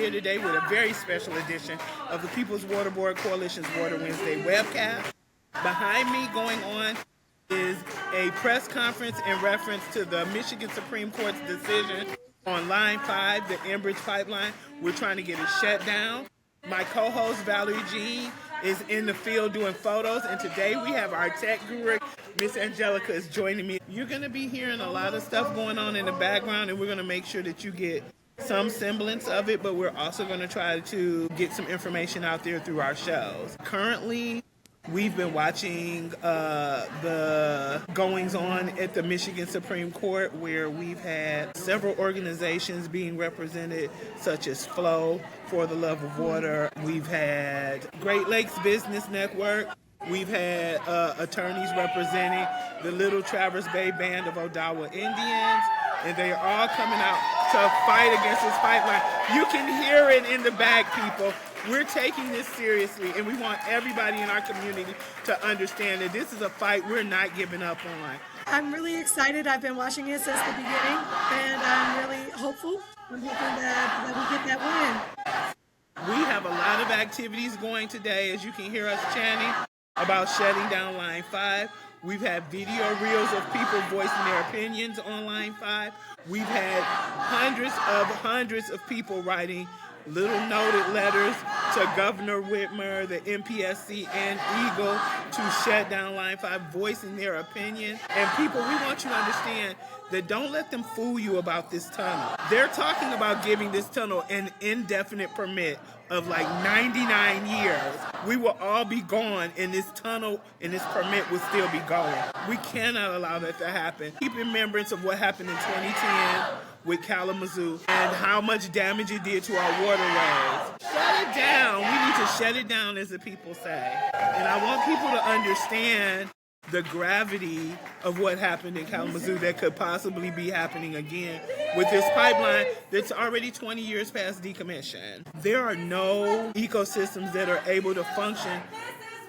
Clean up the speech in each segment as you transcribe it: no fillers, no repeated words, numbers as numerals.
here today with a very special edition of the People's Water Board Coalition's Water Wednesday webcast. Behind me going on is a press conference in reference to the Michigan Supreme Court's decision on Line 5, the Enbridge pipeline. We're trying to get it shut down. My co-host Valerie Jean is in the field doing photos, and today we have our tech guru, Miss Angelica, is joining me. You're going to be hearing a lot of stuff going on in the background, and we're going to make sure that you get some semblance of it, but we're also going to try to get some information out there through our shows. Currently, we've been watching the goings-on at the Michigan Supreme Court, where we've had several organizations being represented, such as FLOW, For the Love of Water. We've had Great Lakes Business Network. We've had attorneys representing the Little Traverse Bay Band of Odawa Indians, and they are all coming out to fight against this pipeline. You can hear it in the back, people. We're taking this seriously, and we want everybody in our community to understand that this is a fight we're not giving up on. I'm really excited. I've been watching it since the beginning, and I'm really hopeful. I'm hoping that we get that win. We have a lot of activities going today, as you can hear us chanting about shutting down Line 5. We've had video reels of people voicing their opinions on Line 5. We've had hundreds of people writing little noted letters to Governor Whitmer, the MPSC, and Eagle to shut down Line 5, voicing their opinion. And people, we want you to understand that don't let them fool you about this tunnel. They're talking about giving this tunnel an indefinite permit of like 99 years. We will all be gone, and this tunnel and this permit will still be going. We cannot allow that to happen. Keep in remembrance of what happened in 2010 with Kalamazoo and how much damage it did to our waterways. Shut it down. We need to shut it down, as the people say. And I want people to understand the gravity of what happened in Kalamazoo that could possibly be happening again with this pipeline that's already 20 years past decommission. There are no ecosystems that are able to function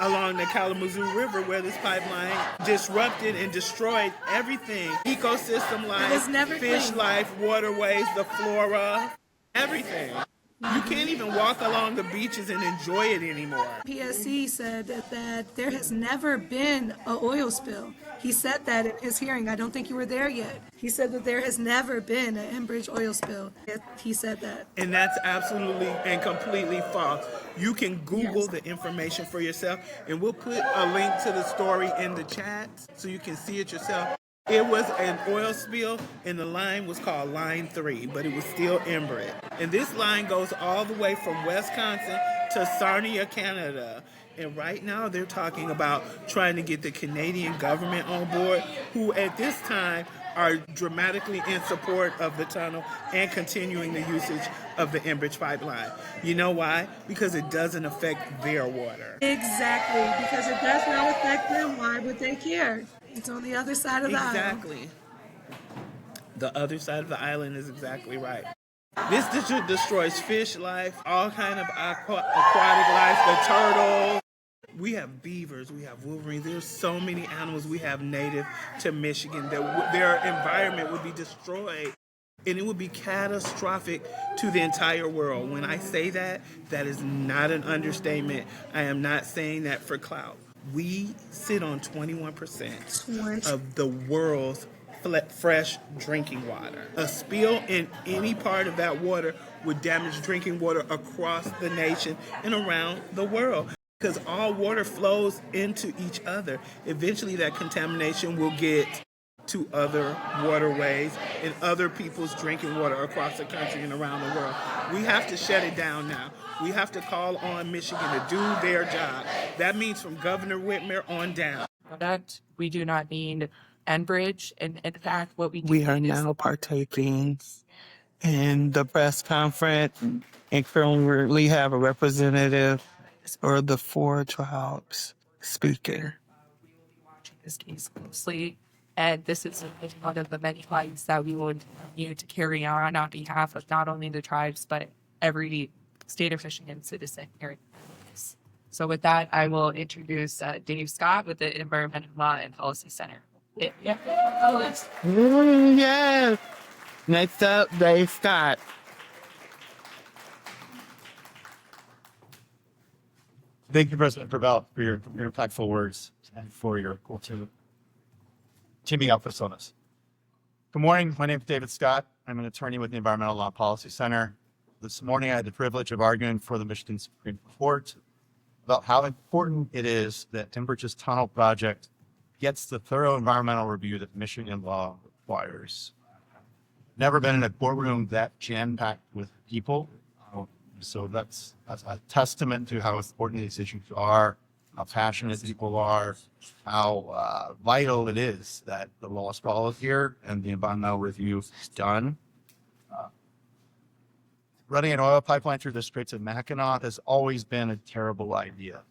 along the Kalamazoo River, where this pipeline disrupted and destroyed everything. Ecosystem life, fish life, waterways, the flora, everything. You can't even walk along the beaches and enjoy it anymore. PSC said that there has never been an oil spill. He said that in his hearing. I don't think you were there yet. He said that there has never been an Enbridge oil spill. He said that. And that's absolutely and completely false. You can Google the information for yourself, and we'll put a link to the story in the chat so you can see it yourself. It was an oil spill, and the line was called Line 3, but it was still Enbridge. And this line goes all the way from Wisconsin to Sarnia, Canada. And right now they're talking about trying to get the Canadian government on board, who at this time are dramatically in support of the tunnel and continuing the usage of the Enbridge pipeline. You know why? Because it doesn't affect their water. Exactly, because it does not affect them. Why would they care? It's on the other side of the island. Exactly. The other side of the island is exactly right. This destroys fish life, all kind of aquatic life, the turtles. We have beavers, we have wolverines. There's so many animals we have native to Michigan that their environment would be destroyed, and it would be catastrophic to the entire world. When I say that, that is not an understatement. I am not saying that for clout. We sit on 21% of the world's fresh drinking water. A spill in any part of that water would damage drinking water across the nation and around the world, because all water flows into each other. Eventually that contamination will get to other waterways and other people's drinking water across the country and around the world. We have to shut it down now. We have to call on Michigan to do their job. That means from Governor Whitmer on down. Product. We do not need Enbridge. And in fact, what we are now partaking in the press conference and currently have a representative or the 4 tribes speaking. Watching this case closely, and this is one of the many fights that we would continue to carry on behalf of not only the tribes but every state of Michigan citizen here in this. So with that, I will introduce Dave Scott with the Environmental Law and Policy Center. Yeah. Yes. Next up, Dave Scott. Thank you, President Gravel, for your impactful words and for your teaming up with us. Good morning. My name is David Scott. I'm an attorney with the Environmental Law Policy Center. This morning, I had the privilege of arguing for the Michigan Supreme Court about how important it is that Enbridge's tunnel project gets the thorough environmental review that Michigan law requires. Never been in a courtroom that jam-packed with people. So that's a testament to how important these issues are, how passionate people are, how vital it is that the law is followed here and the environmental review is done. Running an oil pipeline through the Straits of Mackinac has always been a terrible idea.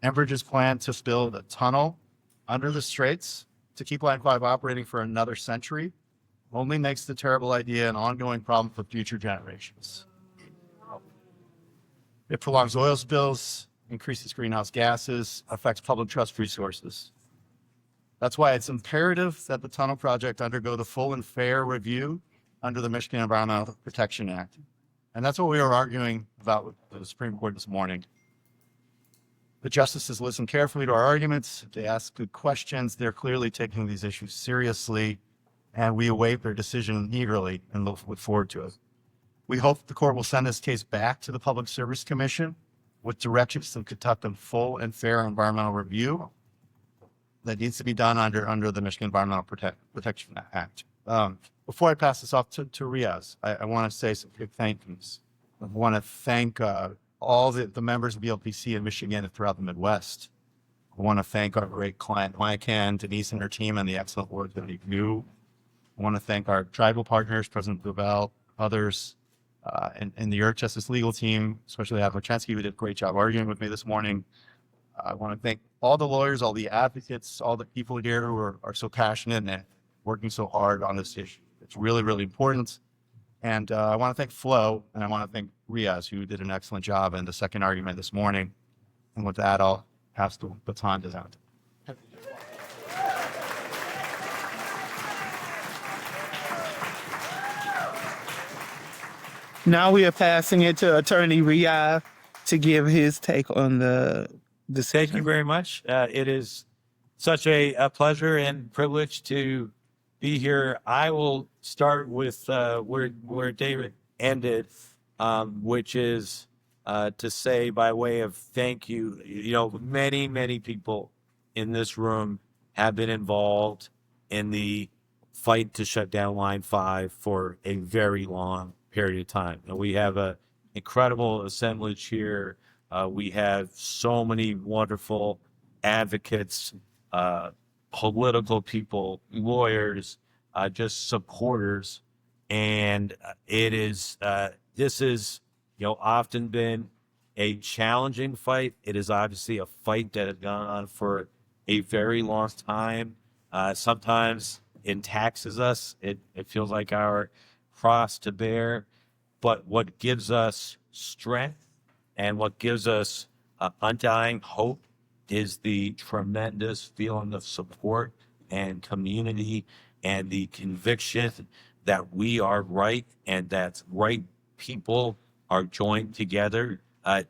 Enbridge's plan to build a tunnel under the Straits to keep Line 5 operating for another century only makes the terrible idea an ongoing problem for future generations. It prolongs oil spills, increases greenhouse gases, affects public trust resources. That's why it's imperative that the tunnel project undergo the full and fair review under the Michigan Environmental Protection Act. And that's what we were arguing about with the Supreme Court this morning. The justices listened carefully to our arguments. They asked good questions. They're clearly taking these issues seriously, and we await their decision eagerly and look forward to it. We hope the court will send this case back to the Public Service Commission with directions to conduct a full and fair environmental review that needs to be done under the Michigan Environmental Protection Act. Before I pass this off to Riaz, I want to say some big thank yous. I want to thank all the members of BLPC in Michigan and throughout the Midwest. I want to thank our great client, Mike and Denise and her team, and the excellent work that they do. I want to thank our tribal partners, President Gravel, others, and the Earth Justice legal team, especially Admiral Chensky, who did a great job arguing with me this morning. I want to thank all the lawyers, all the advocates, all the people here who are so passionate and working so hard on this issue. It's really, really important. And I want to thank Flo, and I want to thank Riaz, who did an excellent job in the second argument this morning. And with that, I'll pass the baton to them. Now we are passing it to Attorney Riaz to give his take on the decision. Thank you very much. It is such a pleasure and privilege to be here. I will start with where David ended, which is to say by way of thank you. You know, many people in this room have been involved in the fight to shut down Line 5 for a very long period of time. And we have an incredible assemblage here. We have so many wonderful advocates, political people, lawyers, just supporters. And it is, this is, often been a challenging fight. It is obviously a fight that has gone on for a very long time. Sometimes it taxes us. It feels like our cross to bear. But what gives us strength and what gives us undying hope is the tremendous feeling of support and community and the conviction that we are right and that right people are joined together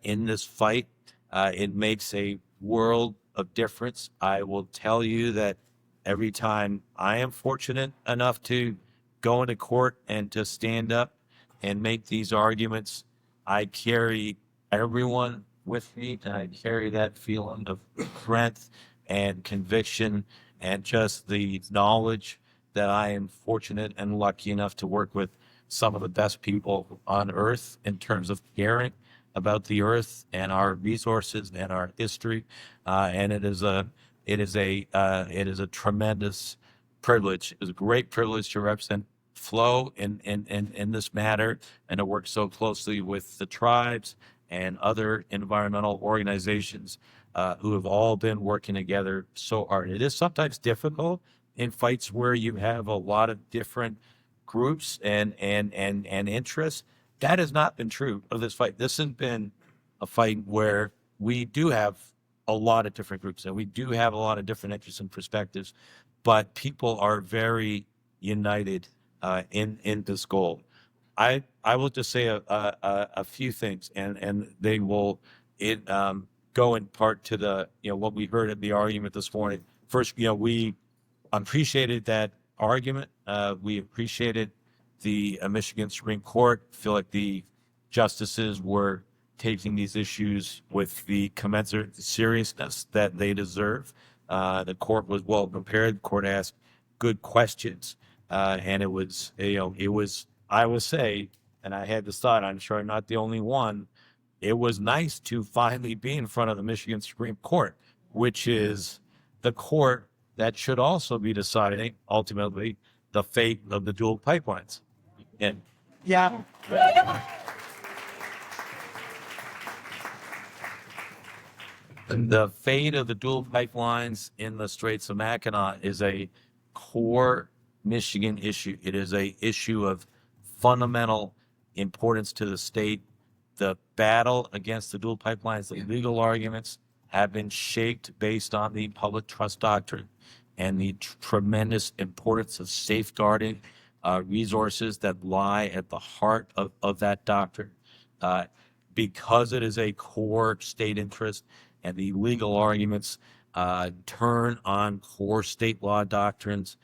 in this fight. It makes a world of difference. I will tell you that every time I am fortunate enough to go into court and to stand up and make these arguments, I carry everyone with me, and I carry that feeling of strength and conviction and just the knowledge that I am fortunate and lucky enough to work with some of the best people on earth in terms of caring about the earth and our resources and our history. And it is a tremendous privilege. It is a great privilege to represent Flo in this matter and to work so closely with the tribes and other environmental organizations who have all been working together so hard. It is sometimes difficult in fights where you have a lot of different groups and interests. That has not been true of this fight. This has been a fight where we do have a lot of different groups and we do have a lot of different interests and perspectives, but people are very united in this goal. I will just say a few things, and they will go in part to the, what we heard in the argument this morning. First, we appreciated that argument. We appreciated the Michigan Supreme Court. Feel like the justices were taking these issues with the commensurate seriousness that they deserve. The court was well prepared. The court asked good questions, and it was, I would say, and I had this thought, I'm sure I'm not the only one, it was nice to finally be in front of the Michigan Supreme Court, which is the court that should also be deciding, ultimately, the fate of the dual pipelines. And Yeah. the fate of the dual pipelines in the Straits of Mackinac is a core Michigan issue. It is a issue of fundamental importance to the state. The battle against the dual pipelines, the legal arguments have been shaped based on the public trust doctrine and the tremendous importance of safeguarding resources that lie at the heart of that doctrine. Because it is a core state interest and the legal arguments turn on core state law doctrines,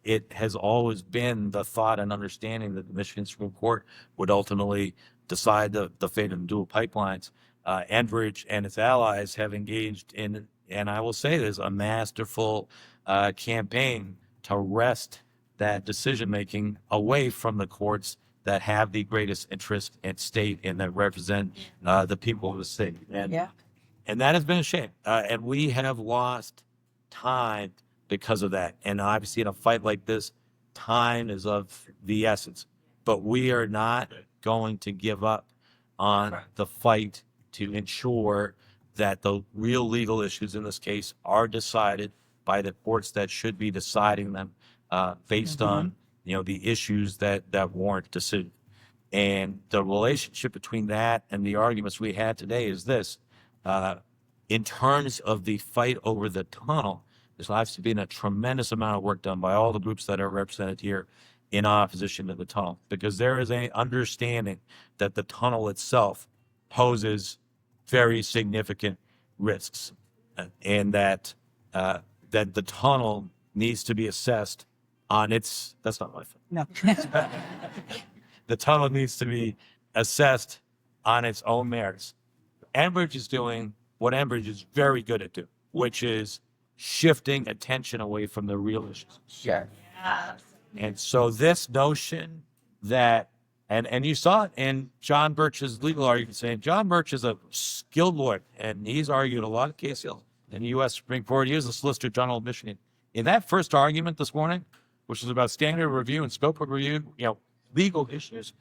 it has always been the thought and understanding that the Michigan Supreme Court would ultimately decide the fate of the dual pipelines. Enbridge and its allies have engaged in, and I will say this, a masterful campaign to wrest that decision-making away from the courts that have the greatest interest at state and that represent the people of the state. And that has been a shame. And we have lost time because of that. And obviously in a fight like this, time is of the essence. But we are not going to give up on the fight to ensure that the real legal issues in this case are decided by the courts that should be deciding them based on the issues that warrant decision. And the relationship between that and the arguments we had today is this. In terms of the fight over the tunnel, there's obviously been a tremendous amount of work done by all the groups that are represented here in opposition to the tunnel, because there is an understanding that the tunnel itself poses very significant risks, and that the tunnel needs to be assessed on its. That's not my fault. No. The tunnel needs to be assessed on its own merits. Enbridge is doing what Enbridge is very good at doing, which is shifting attention away from the real issues. Yeah. And so this notion that, and you saw it in John Birch's legal argument, saying John Birch is a skilled lawyer, and he's argued a lot of cases in the U.S. Supreme Court. He is the Solicitor General of Michigan. In that first argument this morning, which was about standard review and scope of review, legal issues,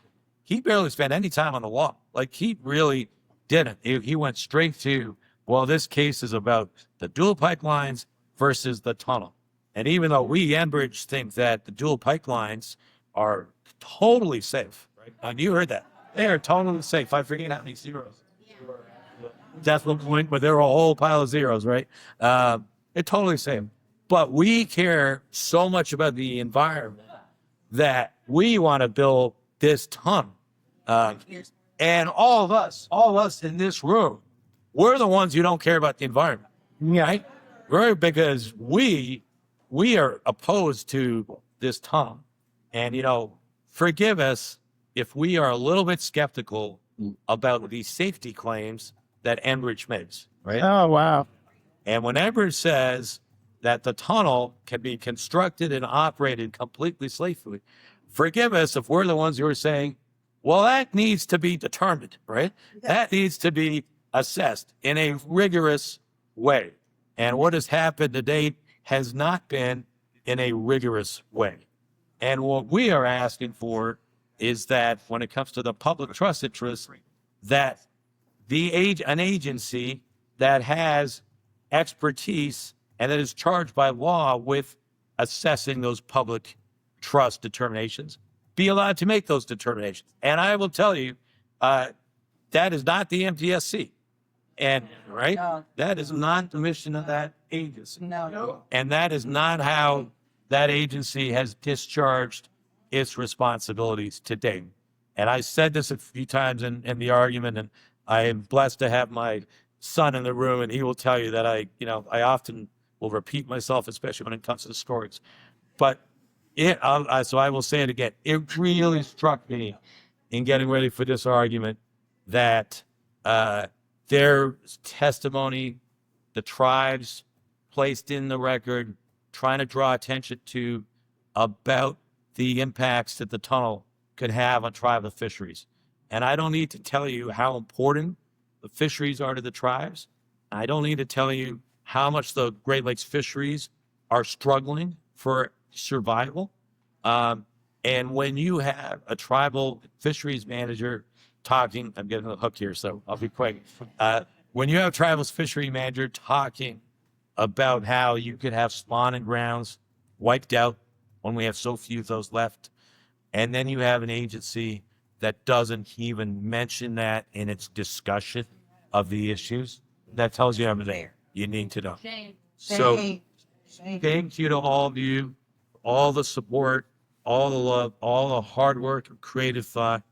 he barely spent any time on the law. Like, he really didn't. He went straight to, well, this case is about the dual pipelines versus the tunnel. And even though we, Enbridge, think that the dual pipelines are totally safe, right? And you heard that. They are totally safe. I forget how many zeros. Decimal point, but there were a whole pile of zeros, right? They're totally safe. But we care so much about the environment that we want to build this tunnel. And all of us in this room, we're the ones who don't care about the environment, right? Because we are opposed to this tunnel. And, forgive us if we are a little bit skeptical about the safety claims that Enbridge makes, right? Oh, wow. And when Enbridge says that the tunnel can be constructed and operated completely safely, forgive us if we're the ones who are saying, well, that needs to be determined, right? That needs to be assessed in a rigorous way. And what has happened to date has not been in a rigorous way. And what we are asking for is that when it comes to the public trust interest, that an agency that has expertise and that is charged by law with assessing those public trust determinations be allowed to make those determinations. And I will tell you, that is not the MTSC. And right, No. That is not the mission of that agency. No. And that is not how that agency has discharged its responsibilities to date. And I said this a few times in the argument, and I am blessed to have my son in the room, and he will tell you that I often will repeat myself, especially when it comes to the stories. But so I will say it again. It really struck me in getting ready for this argument that their testimony, the tribes placed in the record, trying to draw attention to about the impacts that the tunnel could have on tribal fisheries. And I don't need to tell you how important the fisheries are to the tribes. I don't need to tell you how much the Great Lakes fisheries are struggling for survival. And when you have a tribal fisheries manager talking, I'm getting a hook here, so I'll be quick. When you have a tribal fishery manager talking about how you could have spawning grounds wiped out when we have so few of those left, and then you have an agency that doesn't even mention that in its discussion of the issues, that tells you everything you need to know. So thank you to all of you, all the support, all the love, all the hard work and creative thought.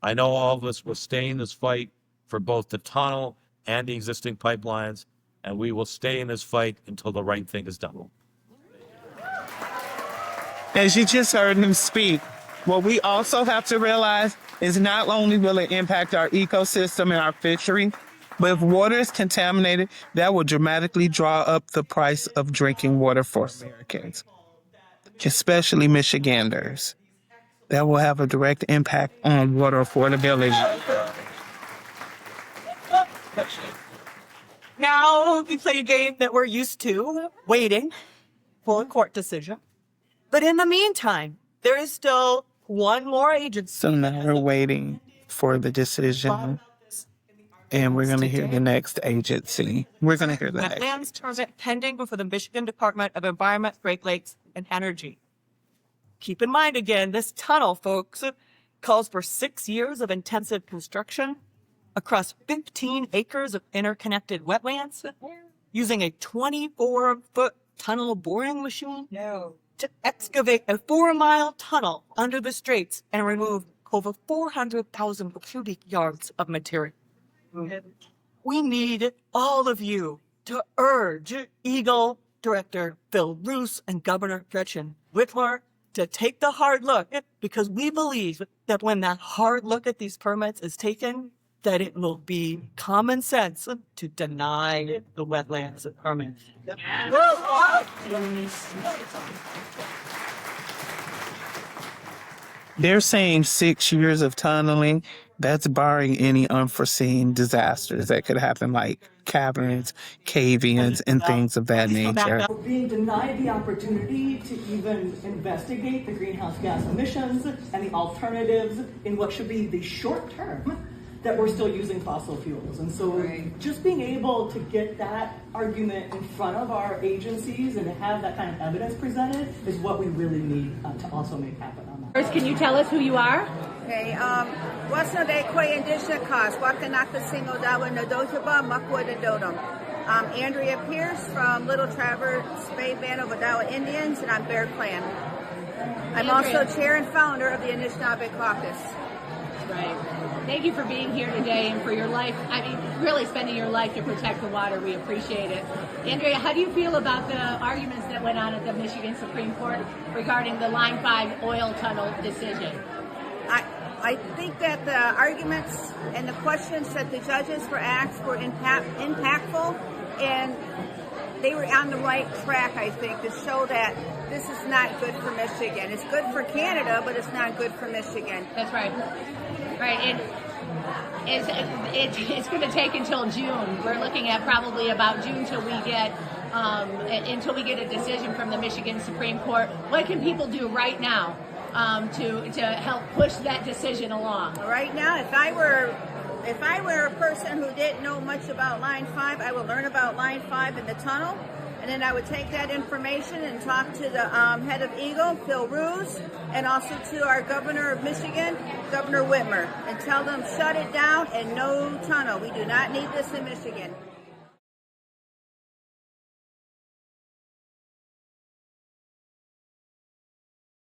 I know all of us will stay in this fight for both the tunnel and the existing pipelines, and we will stay in this fight until the right thing is done. As you just heard him speak, what we also have to realize is not only will it impact our ecosystem and our fishery, but if water is contaminated, that will dramatically draw up the price of drinking water for Americans, especially Michiganders. That will have a direct impact on water affordability. Now we play a game that we're used to, waiting for a court decision. But in the meantime, there is still one more agency. So now we're waiting for the decision, and we're going to hear the next agency. We're going to hear the next. Wetlands permit pending before the Michigan Department of Environment, Great Lakes, and Energy. Keep in mind again, this tunnel, folks, calls for 6 years of intensive construction across 15 acres of interconnected wetlands, using a 24-foot tunnel boring machine to excavate a 4-mile tunnel under the straits and remove over 400,000 cubic yards of material. We need all of you to urge Eagle Director Phil Roos and Governor Gretchen Whitmer to take the hard look, because we believe that when that hard look at these permits is taken, that it will be common sense to deny the wetlands permit. They're saying 6 years of tunneling. That's barring any unforeseen disasters that could happen, like caverns, cave-ins, and things of that nature. We're being denied the opportunity to even investigate the greenhouse gas emissions and the alternatives in what should be the short term that we're still using fossil fuels. And so just being able to get that argument in front of our agencies and to have that kind of evidence presented is what we really need to also make happen on that. First, can you tell us who you are? Okay, Wasna de Kwe Indigenous Cause, Wakanaka Singo Dawa Nadojaba, Makwa de Dodom. I'm Andrea Pierce from Little Traverse Bay Band of Odawa Indians, and I'm Bear Clan. I'm also chair and founder of the Anishinaabe Caucus. Right. Thank you for being here today and for your life. I mean, really spending your life to protect the water. We appreciate it. Andrea, how do you feel about the arguments that went on at the Michigan Supreme Court regarding the Line 5 oil tunnel decision? I think that the arguments and the questions that the judges were asked were impactful, and they were on the right track, I think, to show that this is not good for Michigan. It's good for Canada, but it's not good for Michigan. That's right. Right, and it's going to take until June. We're looking at probably about June until we get a decision from the Michigan Supreme Court. What can people do right now to help push that decision along? Right now, if I were a person who didn't know much about Line 5, I would learn about Line 5 and the tunnel. And then I would take that information and talk to the head of Eagle, Phil Roos, and also to our governor of Michigan, Governor Whitmer, and tell them shut it down and no tunnel. We do not need this in Michigan.